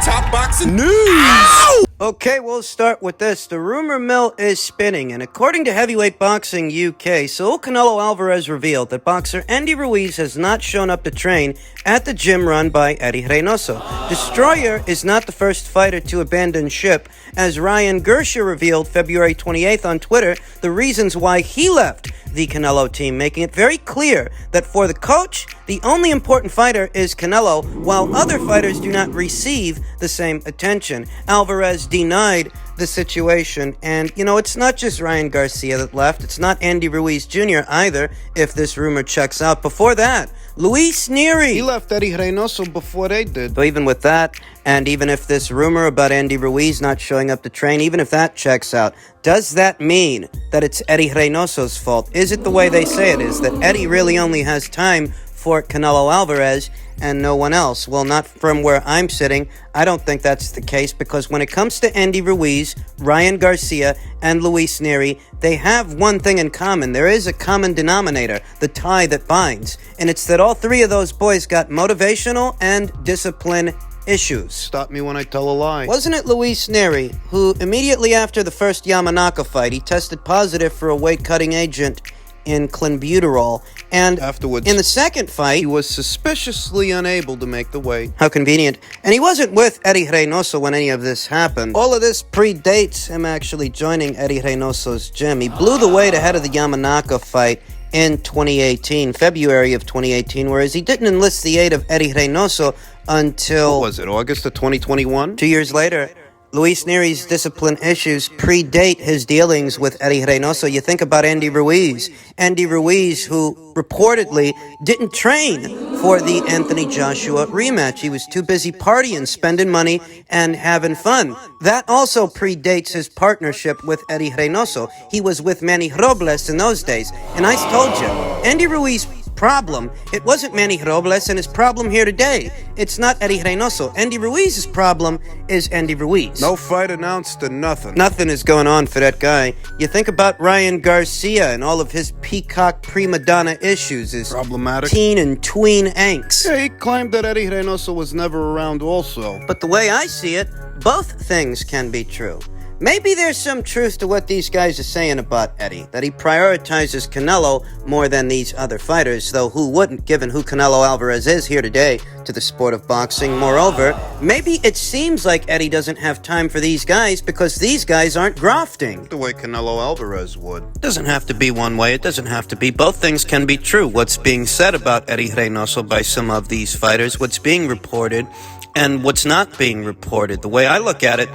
Top boxing news. Ow! Okay, we'll start with this. The rumor mill is spinning, and according to Heavyweight Boxing UK, Saul Canelo Alvarez revealed that boxer Andy Ruiz has not shown up to train at the gym run by Eddie Reynoso. Destroyer is not the first fighter to abandon ship, as Ryan Gersha revealed February 28th on Twitter the reasons why he left the Canelo team, making it very clear that for the coach, the only important fighter is Canelo, while other fighters do not receive the same attention. Alvarez denied the situation, and it's not just Ryan Garcia that left. It's not Andy Ruiz Jr. either, if this rumor checks out. Before that, Luis Nery. He left Eddie Reynoso before they did. So even with that, and even if this rumor about Andy Ruiz not showing up to train, even if that checks out, does that mean that it's Eddie Reynoso's fault? Is it the way they say it is, that Eddie really only has time for Canelo Alvarez and no one else? Well, not from where I'm sitting. I don't think that's the case, because when it comes to Andy Ruiz, Ryan Garcia, and Luis Nery, they have one thing in common. There is a common denominator, the tie that binds, and it's that all three of those boys got motivational and discipline issues. Stop me when I tell a lie. Wasn't it Luis Nery who, immediately after the first Yamanaka fight, he tested positive for a weight-cutting agent in clenbuterol, and afterwards, in the second fight, he was suspiciously unable to make the weight. How convenient. And he wasn't with Eddie Reynoso when any of this happened. All of this predates him actually joining Eddie Reynoso's gym. He blew the weight ahead of the Yamanaka fight in 2018, February of 2018, whereas he didn't enlist the aid of Eddie Reynoso until... What was it, August of 2021? 2 years later. Luis Nery's discipline issues predate his dealings with Eddie Reynoso. You think about Andy Ruiz. Andy Ruiz, who reportedly didn't train for the Anthony Joshua rematch. He was too busy partying, spending money, and having fun. That also predates his partnership with Eddie Reynoso. He was with Manny Robles in those days. And I told you, Andy Ruiz problem, it wasn't Manny Robles, and his problem here today, it's not Eddie Reynoso. Andy Ruiz's problem is Andy Ruiz. No fight announced and nothing. Nothing is going on for that guy. You think about Ryan Garcia and all of his peacock prima donna issues, his problematic teen and tween angst. Yeah, he claimed that Eddie Reynoso was never around also. But the way I see it, both things can be true. Maybe there's some truth to what these guys are saying about Eddie, that he prioritizes Canelo more than these other fighters, though who wouldn't, given who Canelo Alvarez is here today to the sport of boxing. Moreover, maybe it seems like Eddie doesn't have time for these guys because these guys aren't grafting the way Canelo Alvarez would. It doesn't have to be one way, it doesn't have to be. Both things can be true. What's being said about Eddie Reynoso by some of these fighters, what's being reported, and what's not being reported. The way I look at it,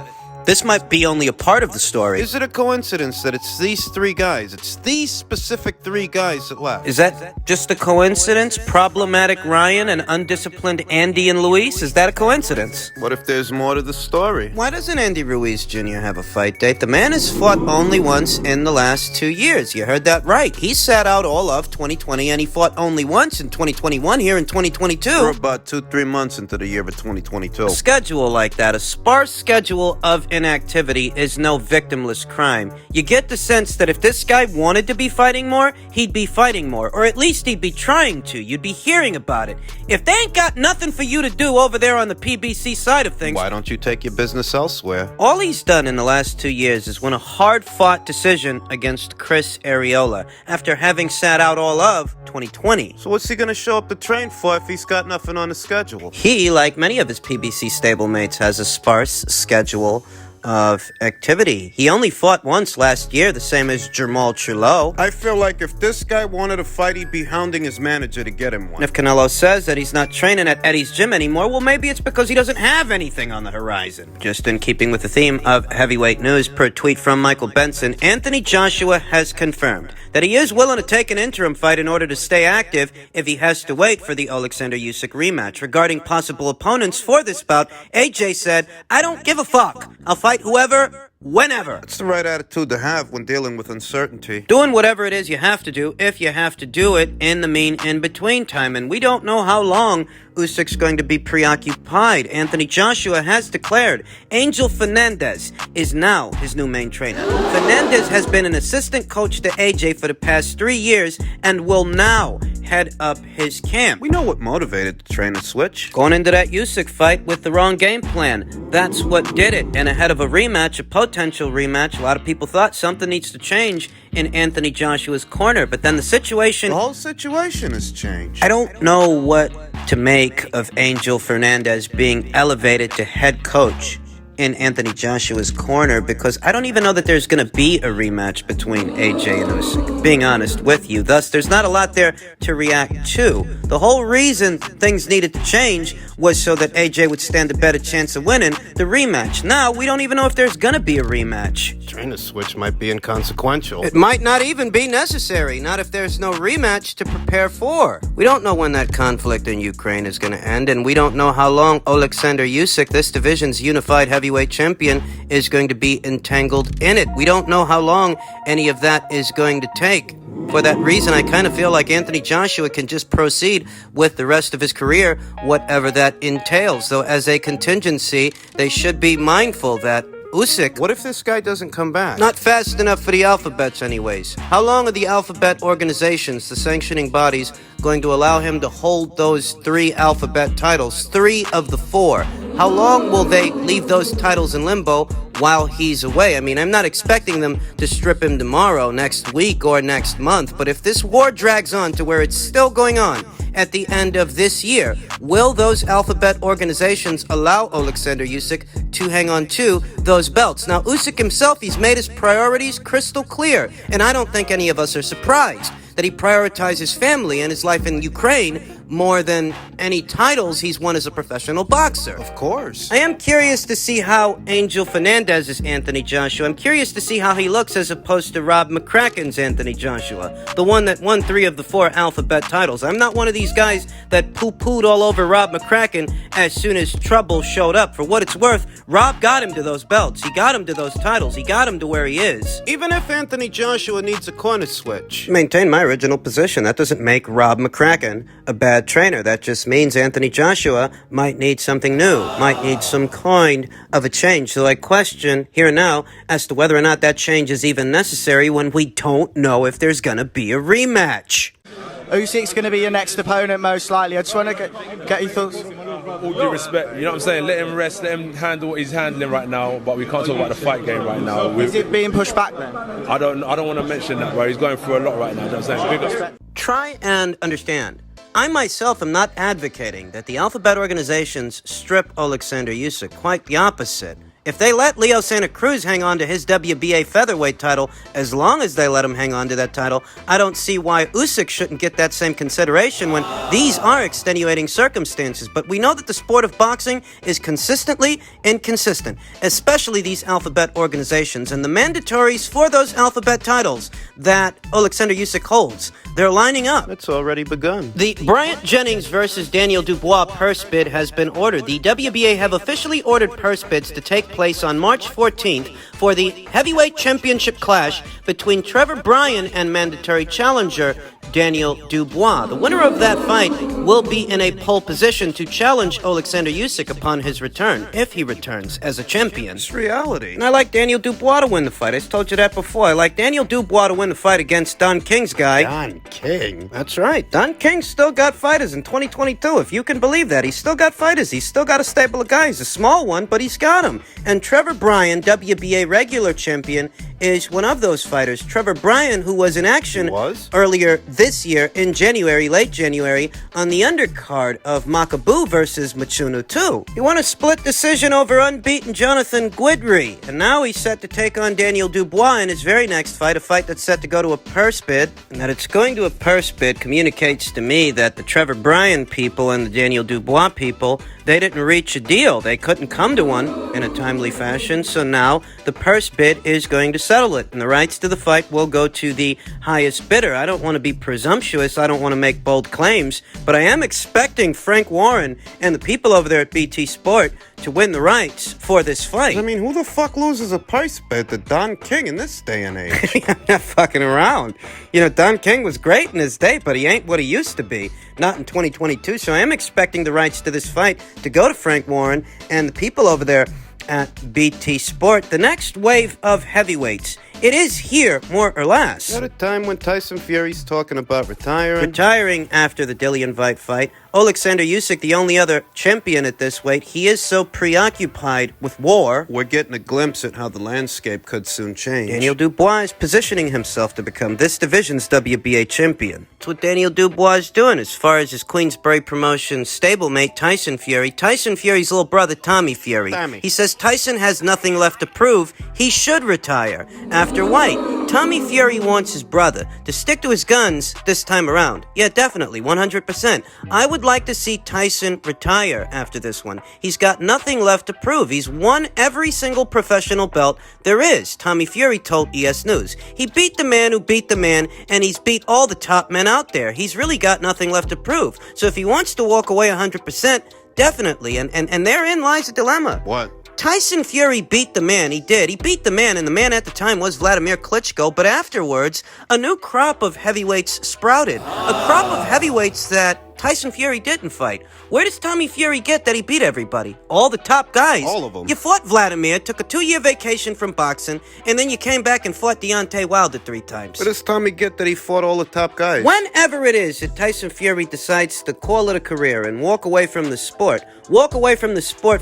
this might be only a part of the story. Is it a coincidence that it's these three guys? It's these specific three guys that left. Is that just a coincidence? Problematic Ryan and undisciplined Andy and Luis? Is that a coincidence? What if there's more to the story? Why doesn't Andy Ruiz Jr. have a fight date? The man has fought only once in the last 2 years. You heard that right. He sat out all of 2020 and he fought only once in 2021 here in 2022. We're about 2-3 months into the year of 2022. A schedule like that, a sparse schedule of inactivity, is no victimless crime. You get the sense that if this guy wanted to be fighting more, he'd be fighting more, or at least he'd be trying to. You'd be hearing about it. If they ain't got nothing for you to do over there on the PBC side of things, why don't you take your business elsewhere? All he's done in the last 2 years is win a hard-fought decision against Chris Arreola after having sat out all of 2020. So what's he gonna show up to train for if he's got nothing on his schedule? He, like many of his PBC stablemates, has a sparse schedule of activity. He only fought once last year, the same as Jermall Charlo. I feel like if this guy wanted a fight, he'd be hounding his manager to get him one. If Canelo says that he's not training at Eddie's gym anymore, well, maybe it's because he doesn't have anything on the horizon. Just in keeping with the theme of heavyweight news, per tweet from Michael Benson, Anthony Joshua has confirmed that he is willing to take an interim fight in order to stay active if he has to wait for the Alexander Usyk rematch. Regarding possible opponents for this bout, AJ said, "I don't give a fuck. I'll fight whoever, whenever." That's the right attitude to have when dealing with uncertainty. Doing whatever it is you have to do, if you have to do it in the in-between time. And we don't know how long Usyk's going to be preoccupied. Anthony Joshua has declared Angel Fernandez is now his new main trainer. Fernandez has been an assistant coach to AJ for the past 3 years and will now head up his camp. We know what motivated the trainer switch. Going into that Usyk fight with the wrong game plan. That's what did it. And ahead of a rematch, a potential rematch, a lot of people thought something needs to change in Anthony Joshua's corner. But then the whole situation has changed. I don't know what to make of Angel Fernandez being elevated to head coach in Anthony Joshua's corner, because I don't even know that there's going to be a rematch between AJ and Usyk, being honest with you. Thus, there's not a lot there to react to. The whole reason things needed to change was so that AJ would stand a better chance of winning the rematch. Now, we don't even know if there's going to be a rematch. Trainer switch might be inconsequential. It might not even be necessary, not if there's no rematch to prepare for. We don't know when that conflict in Ukraine is going to end, and we don't know how long Alexander Usyk, this division's unified heavyweight champion, is going to be entangled in it. We don't know how long any of that is going to take. For that reason, I kind of feel like Anthony Joshua can just proceed with the rest of his career, whatever that entails. Though as a contingency, they should be mindful that Usyk... What if this guy doesn't come back? Not fast enough for the alphabets anyways. How long are the alphabet organizations, the sanctioning bodies, going to allow him to hold those 3 alphabet titles? 3 of the 4. How long will they leave those titles in limbo while he's away? I mean, I'm not expecting them to strip him tomorrow, next week, or next month, but if this war drags on to where it's still going on at the end of this year, will those alphabet organizations allow Alexander Usyk to hang on to those belts? Now, Usyk himself, he's made his priorities crystal clear, and I don't think any of us are surprised that he prioritizes family and his life in Ukraine more than any titles he's won as a professional boxer. Of course. I am curious to see how Angel Fernandez is Anthony Joshua. I'm curious to see how he looks as opposed to Rob McCracken's Anthony Joshua, the one that won 3 of the 4 alphabet titles. I'm not one of these guys that poo-pooed all over Rob McCracken as soon as trouble showed up. For what it's worth, Rob got him to those belts. He got him to those titles. He got him to where he is. Even if Anthony Joshua needs a corner switch. Maintain my original position. That doesn't make Rob McCracken a bad trainer. That just means Anthony Joshua might need something new, might need some kind of a change. So I question here and now as to whether or not that change is even necessary when we don't know if there's going to be a rematch. Usyk's going to be your next opponent, most likely. I just want to get your thoughts. All due respect, you know what I'm saying? Let him rest, let him handle what he's handling right now, but we can't talk about the fight game right now. Is it being pushed back then? I don't want to mention that, bro. He's going through a lot right now, you know what I'm saying? Try and understand. I myself am not advocating that the alphabet organizations strip Alexander Usyk. Quite the opposite. If they let Leo Santa Cruz hang on to his WBA featherweight title, as long as they let him hang on to that title, I don't see why Usyk shouldn't get that same consideration when these are extenuating circumstances. But we know that the sport of boxing is consistently inconsistent, especially these alphabet organizations and the mandatories for those alphabet titles that Alexander Usyk holds. They're lining up. It's already begun. The Bryant Jennings versus Daniel Dubois purse bid has been ordered. The WBA have officially ordered purse bids to take place on March 14th for the heavyweight championship clash between Trevor Bryan and mandatory challenger Daniel Dubois. The winner of that fight will be in a pole position to challenge Alexander Usyk upon his return, if he returns as a champion. It's reality. And I like Daniel Dubois to win the fight. I told you that before. I like Daniel Dubois to win the fight against Don King's guy. Don King? That's right. Don King still got fighters in 2022, if you can believe that. He's still got fighters. He's still got a stable of guys. A small one, but he's got them. And Trevor Bryan, WBA regular champion, is one of those fighters. Trevor Bryan, who was in action earlier this year in January, late January, on the undercard of Makabu versus Machunu 2. He won a split decision over unbeaten Jonathan Guidry, and now he's set to take on Daniel Dubois in his very next fight, a fight that's set to go to a purse bid. And that it's going to a purse bid communicates to me that the Trevor Bryan people and the Daniel Dubois people, they didn't reach a deal. They couldn't come to one in a timely fashion, so now the purse bid is going to settle it, and the rights to the fight will go to the highest bidder. I don't want to be presumptuous, I don't want to make bold claims, but I am expecting Frank Warren and the people over there at BT Sport to win the rights for this fight. I mean, who the fuck loses a purse bid to Don King in this day and age? I'm not fucking around. You know, Don King was great in his day, but he ain't what he used to be. Not in 2022, so I am expecting the rights to this fight to go to Frank Warren and the people over there at BT Sport. The next wave of heavyweights It is here, more or less. At a time when Tyson Fury's talking about Retiring after the Dillian Veit fight, Alexander Usyk, the only other champion at this weight, he is so preoccupied with war. We're getting a glimpse at how the landscape could soon change. Daniel Dubois is positioning himself to become this division's WBA champion. That's what Daniel Dubois is doing as far as his Queensberry promotion stablemate Tyson Fury. Tyson Fury's little brother Tommy Fury. He says Tyson has nothing left to prove. He should retire after White. Tommy Fury wants his brother to stick to his guns this time around. Yeah, definitely, 100%. I would like to see Tyson retire after this one. He's got nothing left to prove. He's won every single professional belt there is, Tommy Fury told ES News. He beat the man who beat the man, and he's beat all the top men out there. He's really got nothing left to prove. So if he wants to walk away 100%, definitely. And therein lies the dilemma. What? Tyson Fury beat the man. He did. He beat the man, and the man at the time was Vladimir Klitschko. But afterwards, a new crop of heavyweights sprouted. A crop of heavyweights that Tyson Fury didn't fight. Where does Tommy Fury get that he beat everybody? All the top guys. All of them. You fought Vladimir, took a 2-year vacation from boxing, and then you came back and fought Deontay Wilder 3 times. Where does Tommy get that he fought all the top guys? Whenever it is that Tyson Fury decides to call it a career and walk away from the sport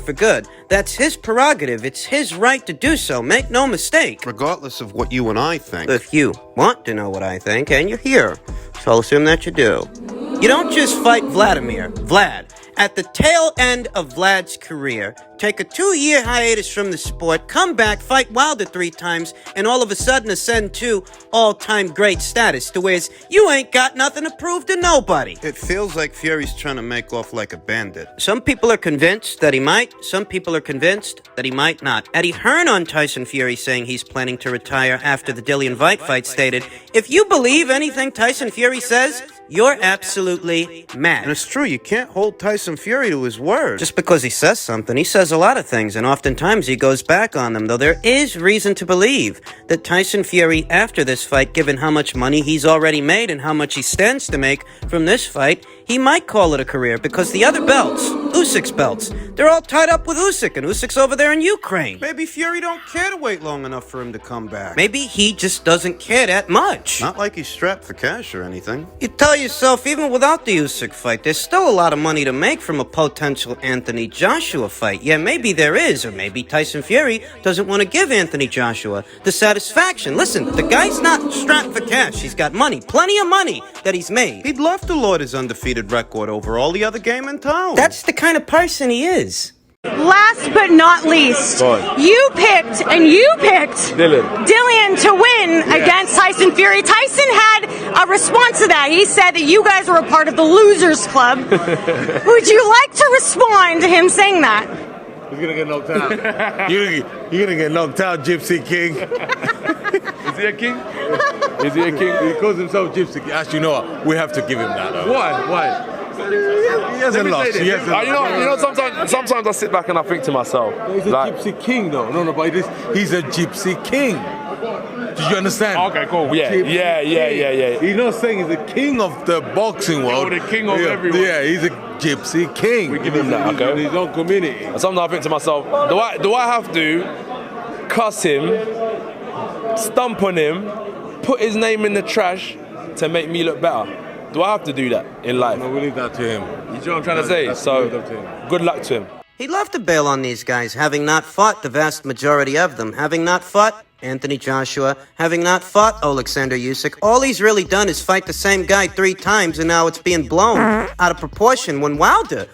for good, that's his prerogative. It's his right to do so. Make no mistake. Regardless of what you and I think. If you want to know what I think, and you're here, so I'll assume that you do. You don't just fight Vlad. At the tail end of Vlad's career, take a 2-year hiatus from the sport, come back, fight Wilder 3 times, and all of a sudden ascend to all-time great status, to where you ain't got nothing to prove to nobody. It feels like Fury's trying to make off like a bandit. Some people are convinced that he might. Some people are convinced that he might not. Eddie Hearn on Tyson Fury saying he's planning to retire after the Dillian Veit fight stated, "If you believe anything Tyson Fury says, you're absolutely mad." And it's true, you can't hold Tyson Fury to his word. Just because he says something, he says a lot of things, and oftentimes he goes back on them, though there is reason to believe that Tyson Fury, after this fight, given how much money he's already made and how much he stands to make from this fight, he might call it a career, because the other belts, Usyk's belts, they're all tied up with Usyk, and Usyk's over there in Ukraine. Maybe Fury don't care to wait long enough for him to come back. Maybe he just doesn't care that much. Not like he's strapped for cash or anything. You tell yourself, even without the Usyk fight, there's still a lot of money to make from a potential Anthony Joshua fight. Yeah, maybe there is, or maybe Tyson Fury doesn't want to give Anthony Joshua the satisfaction. Listen, the guy's not strapped for cash. He's got money, plenty of money that he's made. He'd love to lord his undefeated record over all the other game in town. That's the kind of person he is. Last but not least, you picked Dillian to win against Tyson Fury. Tyson had a response to that. He said that you guys were a part of the Losers Club. Would you like to respond to him saying that? He's gonna get knocked out. You're gonna get knocked out, Gypsy King. Is he a king? Is he a king? He calls himself Gypsy King. Actually, you know what? We have to give him that. Though. Why? He hasn't lost. He hasn't lost. Sometimes I sit back and I think to myself. He's a Gypsy King, though. No, but he's a Gypsy King. Did you understand? Okay, cool. Yeah. He's not saying he's the king of the boxing world. The king of everyone. Yeah, he's a Gypsy King. We give him that, okay? In his own community. And sometimes I think to myself, do I have to cuss him, stump on him, put his name in the trash to make me look better? Do I have to do that in life? No, we leave that to him. You know what I'm trying to say? So, good luck to him. He'd love to bail on these guys, having not fought the vast majority of them, having not fought Anthony Joshua, having not fought Alexander Usyk. All he's really done is fight the same guy 3 times, and now it's being blown out of proportion when Wilder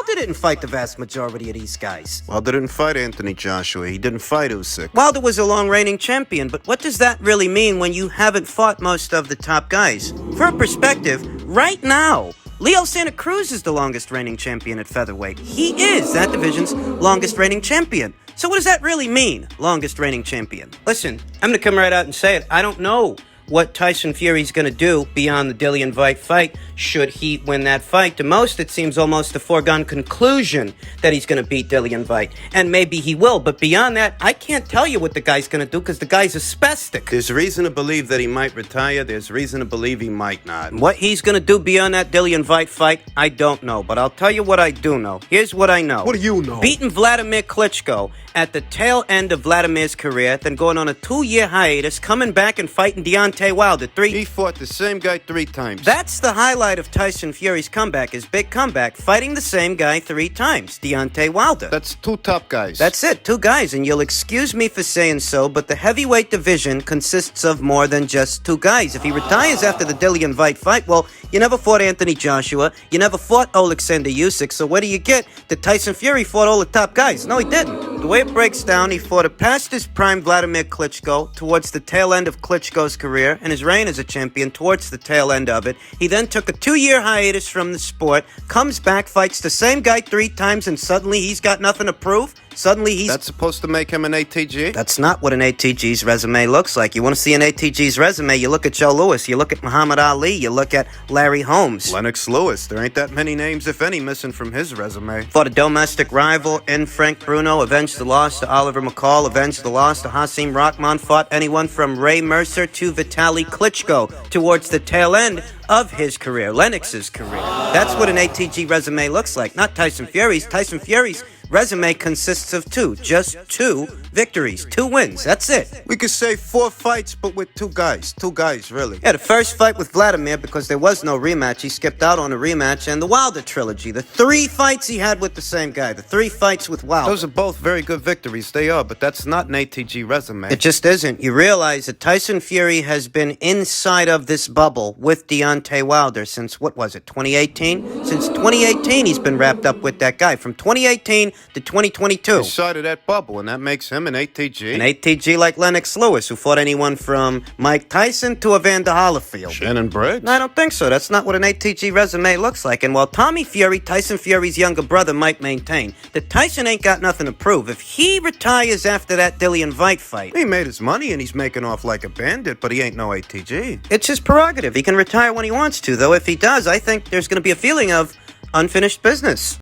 didn't fight the vast majority of these guys. Wilder didn't fight Anthony Joshua. He didn't fight Usyk. Wilder was a long reigning champion, but what does that really mean when you haven't fought most of the top guys? For perspective, right now, Leo Santa Cruz is the longest reigning champion at featherweight. He is that division's longest reigning champion. So what does that really mean, longest reigning champion? Listen, I'm going to come right out and say it. I don't know what Tyson Fury's going to do beyond the Dillian Whyte fight should he win that fight. To most, it seems almost a foregone conclusion that he's going to beat Dillian Whyte. And maybe he will, but beyond that, I can't tell you what the guy's going to do because the guy's a spastic. There's reason to believe that he might retire. There's reason to believe he might not. What he's going to do beyond that Dillian Whyte fight, I don't know. But I'll tell you what I do know. Here's what I know. What do you know? Beating Vladimir Klitschko at the tail end of Vladimir's career, then going on a 2-year hiatus, coming back and fighting Deontay Wilder. He fought the same guy 3 times. That's the highlight of Tyson Fury's comeback, his big comeback, fighting the same guy 3 times, Deontay Wilder. That's 2 top guys. That's it, 2 guys, and you'll excuse me for saying so, but the heavyweight division consists of more than just 2 guys. If he retires after the Dillian Whyte fight, well, you never fought Anthony Joshua, you never fought Alexander Usyk, so what do you get? That Tyson Fury fought all the top guys. No, he didn't. The way it breaks down, he fought a past his prime Vladimir Klitschko towards the tail end of Klitschko's career, and his reign as a champion towards the tail end of it. He then took a 2-year hiatus from the sport, comes back, fights the same guy 3 times, and suddenly he's got nothing to prove? Suddenly he's... That's supposed to make him an ATG? That's not what an ATG's resume looks like. You want to see an ATG's resume, you look at Joe Louis, you look at Muhammad Ali, you look at Larry Holmes. Lennox Lewis. There ain't that many names, if any, missing from his resume. Fought a domestic rival in Frank Bruno, avenged the loss to Oliver McCall, avenged the loss to Hasim Rahman, fought anyone from Ray Mercer to Vitaly Klitschko towards the tail end of his career, Lennox's career. That's what an ATG resume looks like, not Tyson Fury's. Tyson Fury's resume consists of 2, just 2 victories, 2 wins. That's it. We could say 4 fights, but with 2 guys. 2 guys, really. Yeah, the first fight with Vladimir, because there was no rematch, he skipped out on a rematch, and the Wilder trilogy, the 3 fights he had with the same guy, the 3 fights with Wilder. Those are both very good victories. They are, but that's not an ATG resume. It just isn't. You realize that Tyson Fury has been inside of this bubble with Deontay Wilder since, what was it, 2018? Since 2018, he's been wrapped up with that guy. From 2018 to 2022. Inside of that bubble, and that makes him an ATG. An ATG like Lennox Lewis, who fought anyone from Mike Tyson to Evander Holyfield. Shannon Briggs? No, I don't think so. That's not what an ATG resume looks like. And while Tommy Fury, Tyson Fury's younger brother, might maintain that Tyson ain't got nothing to prove, if he retires after that Dillian Whyte fight... He made his money and he's making off like a bandit, but he ain't no ATG. It's his prerogative. He can retire when he wants to, though if he does, I think there's going to be a feeling of unfinished business.